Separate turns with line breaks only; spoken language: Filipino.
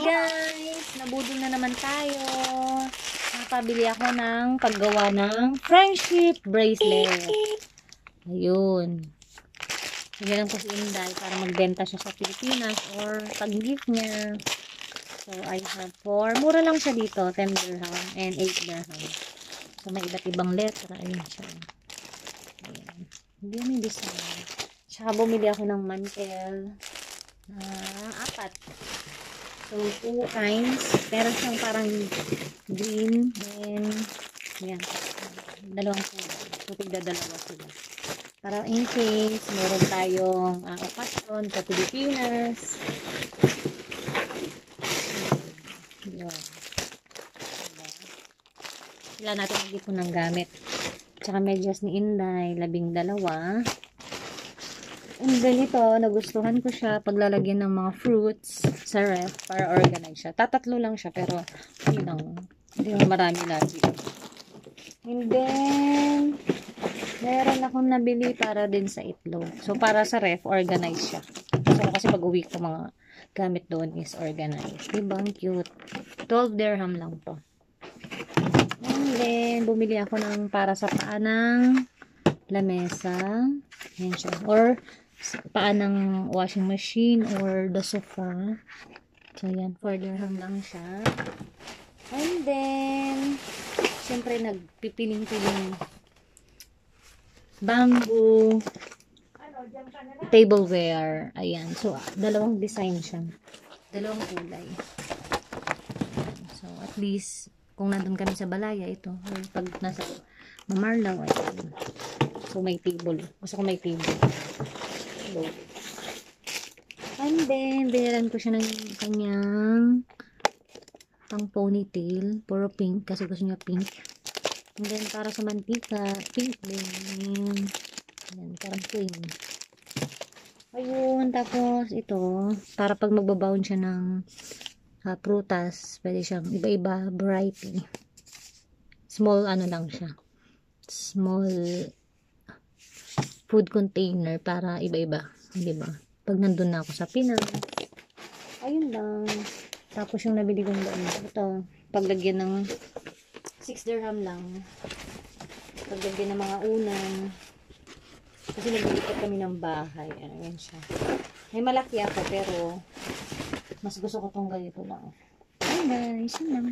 guys! Nabudol na naman tayo. Nakapabili ako ng paggawa ng friendship bracelet. Ayun. Bigyan ko si Inday para magbenta siya sa Pilipinas or pag-gift niya. So, I have 4. Mura lang siya dito. 10 dirham and 8 dirham. So, may iba't ibang letra. Ayun siya. Ayan. Hindi yung design. Tsaka bumili ako ng mantel. 4. So, 2 kinds. Meron siyang parang green and yan. Dalawang kulay. So, tigda-dalawa sila. Para in case meron tayong okasyon sa Pilipinas. Yan. Sila natin mag-ipon ng gamit. Tsaka medyas ni Inday, 12. And then ito, nagustuhan ko siya paglalagyan ng mga fruits sa ref para organize siya. Tatatlo lang siya pero hindi lang marami lagi. And then meron akong nabili para din sa itlog. So para sa ref, organize siya. So kasi pag uwi ko mga gamit doon is organized. Diba? Ang cute. 12 dirham lang to. And then bumili ako ng para sa paa ng lamesa. Yan siya. Or paa ng washing machine or the sofa. So, yan. 4 dirham lang siya. And then, syempre, nagpipiling-piling bamboo tableware. Ayan. So, dalawang design siya. Dalawang kulay. So, at least, kung nandun kami sa Balaya, ito. Or pag nasa Mamarlaw, ayan. So, may table. Gusto ko may table. And then, binilan ko siya ng kanyang pang ponytail. Puro pink. Kasi gusto niya pink. And then, para sa mantika, pink din. Ayan, parang plain. Ayun. Tapos, ito. Para pag magbabaon siya ng prutas, pwede siyang iba-iba variety. Small, lang siya. Small food container para iba-iba, di ba? Pag nandun na ako sa Pinas. Ayun lang. Tapos yung nabili kong doon, ito, paglagyan ng 6 dirham lang. Paglagyan ng mga unan. Kasi naglilipat kami ng bahay. Ayan siya. May malaki ako pero mas gusto ko tong ganito lang. Ayun guys, yun lang.